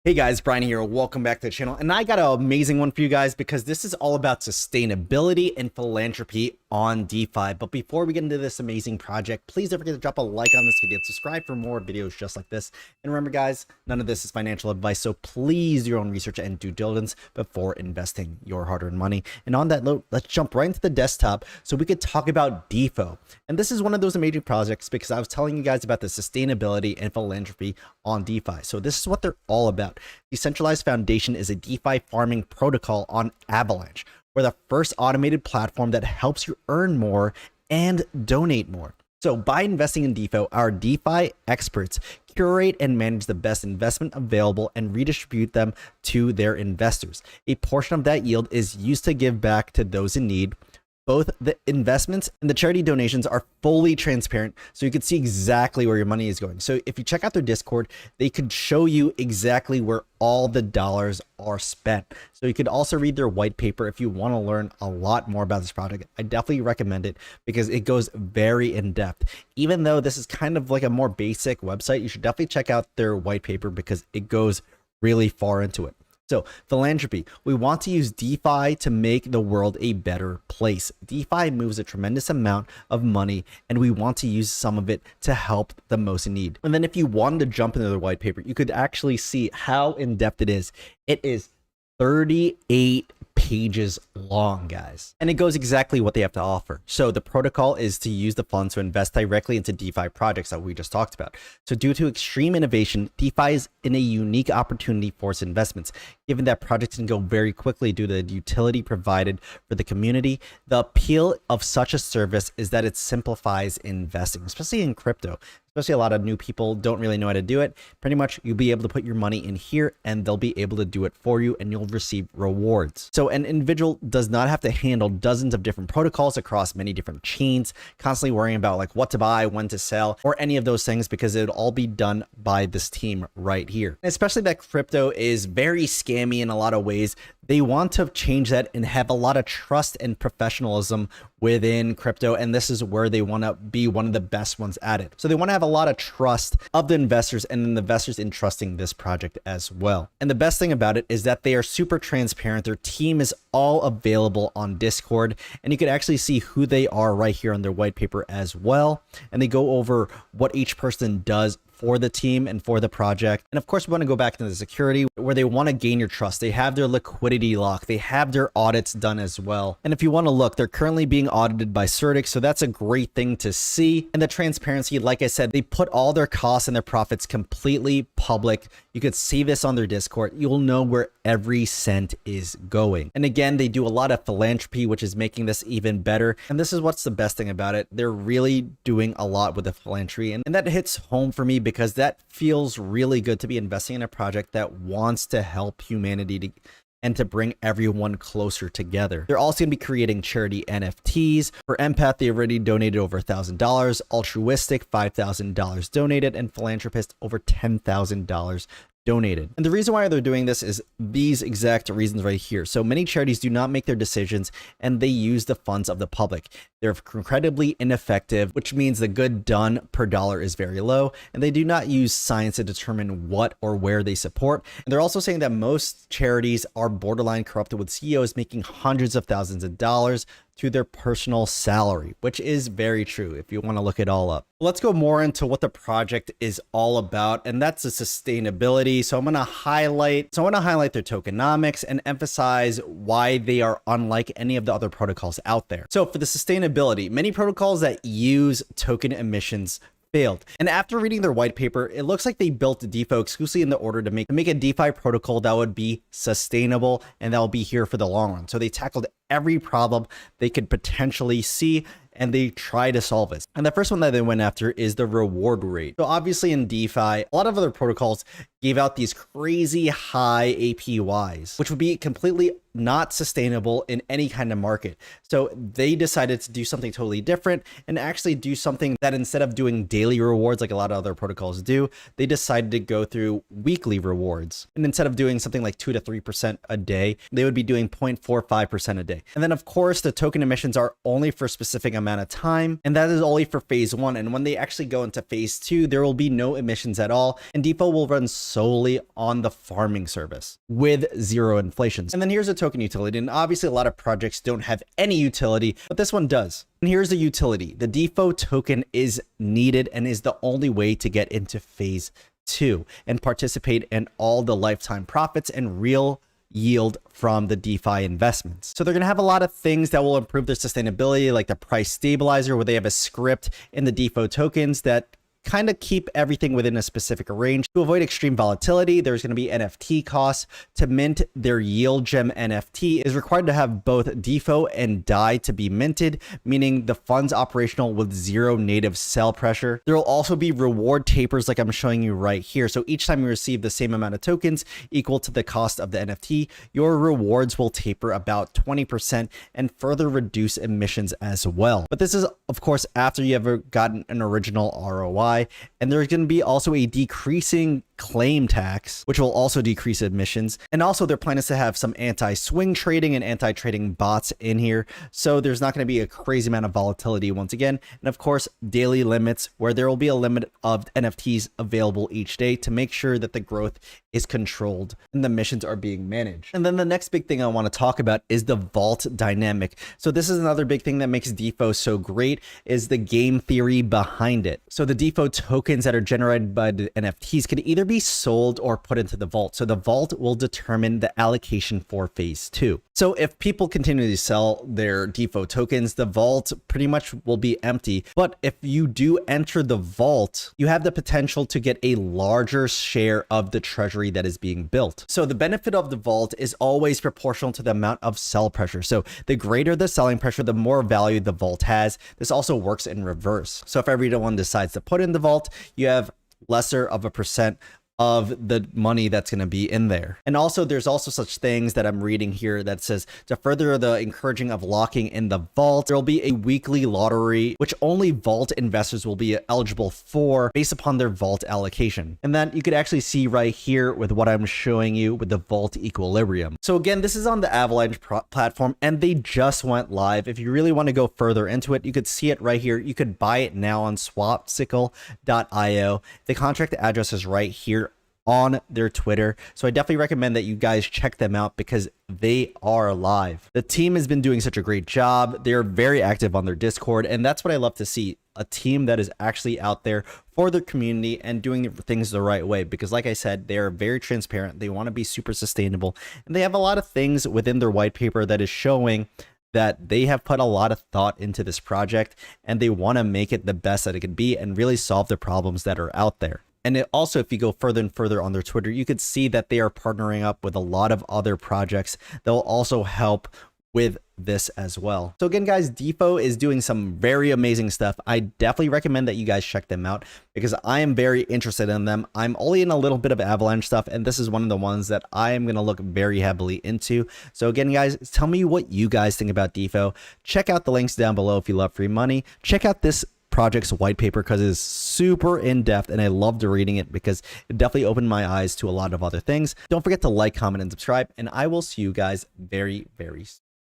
Hey guys, Brian here. Welcome back to the channel. And I got an amazing one for you guys because this is all about sustainability and philanthropy on DeFi. But before we get into this amazing project, please don't forget to drop a like on this video and subscribe for more videos just like this. And remember guys, none of this is financial advice, so please do your own research and due diligence before investing your hard-earned money. And on that note, let's jump right into the desktop so we could talk about Defo. And this is one of those amazing projects because I was telling you guys about the sustainability and philanthropy on DeFi. So this is what they're all about. Decentralized Foundation is a DeFi farming protocol on Avalanche. We're the first automated platform that helps you earn more and donate more. So by investing in Defo, our DeFi experts curate and manage the best investment available and redistribute them to their investors. A portion of that yield is used to give back to those in need. Both the investments and the charity donations are fully transparent, so you can see exactly where your money is going. So if you check out their Discord, they could show you exactly where all the dollars are spent. So you could also read their white paper if you want to learn a lot more about this project. I definitely recommend it because it goes very in depth. Even though this is kind of like a more basic website, you should definitely check out their white paper because it goes really far into it. So philanthropy, we want to use DeFi to make the world a better place. DeFi moves a tremendous amount of money and we want to use some of it to help the most in need. And then if you wanted to jump into the white paper, you could actually see how in depth it is. It is 38 pages long, guys. And it goes exactly what they have to offer. So the protocol is to use the funds to invest directly into DeFi projects that we just talked about. So due to extreme innovation, DeFi is in a unique opportunity for its investments. Given that projects can go very quickly due to the utility provided for the community, the appeal of such a service is that it simplifies investing, especially in crypto. Especially a lot of new people don't really know how to do it. Pretty much you'll be able to put your money in here and they'll be able to do it for you and you'll receive rewards. So an individual does not have to handle dozens of different protocols across many different chains, constantly worrying about like what to buy, when to sell, or any of those things because it'll all be done by this team right here. And especially that crypto is very scammy in a lot of ways. They want to change that and have a lot of trust and professionalism within crypto. And this is where they want to be one of the best ones at it. So they want to have a lot of trust of the investors and then the investors entrusting this project as well. And the best thing about it is that they are super transparent. Their team is all available on Discord and you can actually see who they are right here on their white paper as well. And they go over what each person does for the team and for the project. And of course, we want to go back to the security where they want to gain your trust. They have their liquidity lock. They have their audits done as well. And if you want to look, they're currently being audited by Certic. So that's a great thing to see. And the transparency, like I said, they put all their costs and their profits completely public. You could see this on their Discord. You'll know where every cent is going. And again, they do a lot of philanthropy, which is making this even better. And this is what's the best thing about it. They're really doing a lot with the philanthropy. And that hits home for me because that feels really good to be investing in a project that wants to help humanity and to bring everyone closer together. They're also going to be creating charity NFTs. For Empath, they already donated over $1,000, Altruistic $5,000 donated, and Philanthropist over $10,000 donated. And the reason why they're doing this is these exact reasons right here. So many charities do not make their decisions and they use the funds of the public. They're incredibly ineffective, which means the good done per dollar is very low, and they do not use science to determine what or where they support. And they're also saying that most charities are borderline corrupted with CEOs making hundreds of thousands of dollars to their personal salary, which is very true if you want to look it all up. Let's go more into what the project is all about, and that's the sustainability. So I want to highlight their tokenomics and emphasize why they are unlike any of the other protocols out there. So for the sustainability, many protocols that use token emissions failed. And after reading their white paper, it looks like they built Defo exclusively in the order to make a DeFi protocol that would be sustainable and that will be here for the long run. So they tackled every problem they could potentially see and they try to solve it. And the first one that they went after is the reward rate. So obviously in DeFi, a lot of other protocols gave out these crazy high APYs, which would be completely not sustainable in any kind of market. So they decided to do something totally different and actually do something that instead of doing daily rewards like a lot of other protocols do, they decided to go through weekly rewards. And instead of doing something like 2 to 3% a day, they would be doing 0.45% a day. And then of course, the token emissions are only for a specific amount of time, and that is only for phase 1. And when they actually go into phase 2, there will be no emissions at all. And Defo will run solely on the farming service with zero inflation. And then here's a token utility. And obviously a lot of projects don't have any utility, but this one does. And here's the utility. The Defo token is needed and is the only way to get into phase 2 and participate in all the lifetime profits and real yield from the DeFi investments. So they're going to have a lot of things that will improve their sustainability, like the price stabilizer, where they have a script in the Defo tokens that kind of keep everything within a specific range. To avoid extreme volatility, there's going to be NFT costs. To mint their yield gem NFT is required to have both Defo and DAI to be minted, meaning the fund's operational with zero native sell pressure. There will also be reward tapers like I'm showing you right here. So each time you receive the same amount of tokens equal to the cost of the NFT, your rewards will taper about 20% and further reduce emissions as well. But this is, of course, after you have gotten an original ROI. And there's going to be also a decreasing claim tax, which will also decrease emissions. And also their plan is to have some anti-swing trading and anti-trading bots in here. So there's not going to be a crazy amount of volatility once again. And of course, daily limits where there will be a limit of NFTs available each day to make sure that the growth is controlled and the missions are being managed. And then the next big thing I want to talk about is the vault dynamic. So this is another big thing that makes Defo so great, is the game theory behind it. So the Defo tokens that are generated by the NFTs can either be sold or put into the vault. So the vault will determine the allocation for phase 2. So if people continue to sell their Defo tokens, the vault pretty much will be empty. But if you do enter the vault, you have the potential to get a larger share of the treasury that is being built. So the benefit of the vault is always proportional to the amount of sell pressure. So the greater the selling pressure, the more value the vault has. This also works in reverse. So if everyone decides to put in the vault, you have lesser of a percent of the money that's going to be in there. And also there's also such things that I'm reading here that says to further the encouraging of locking in the vault, there will be a weekly lottery which only vault investors will be eligible for based upon their vault allocation. And then you could actually see right here with what I'm showing you with the vault equilibrium. So again, this is on the Avalanche platform and they just went live. If you really want to go further into it, you could see it right here. You could buy it now on swapsicle.io. The contract address is right here on their Twitter. So I definitely recommend that you guys check them out because they are live. The team has been doing such a great job. They're very active on their Discord, and that's what I love to see. A team that is actually out there for their community and doing things the right way, because like I said, they are very transparent. They want to be super sustainable, and they have a lot of things within their white paper that is showing that they have put a lot of thought into this project and they want to make it the best that it could be and really solve the problems that are out there. And it also, if you go further and further on their Twitter, you could see that they are partnering up with a lot of other projects that will also help with this as well. So again, guys, Defo is doing some very amazing stuff. I definitely recommend that you guys check them out because I am very interested in them. I'm only in a little bit of Avalanche stuff, and this is one of the ones that I am going to look very heavily into. So again, guys, tell me what you guys think about Defo. Check out the links down below if you love free money. Check out this project's white paper because it is super in-depth and I loved reading it because it definitely opened my eyes to a lot of other things. Don't forget to like, comment, and subscribe, and I will see you guys very, very soon.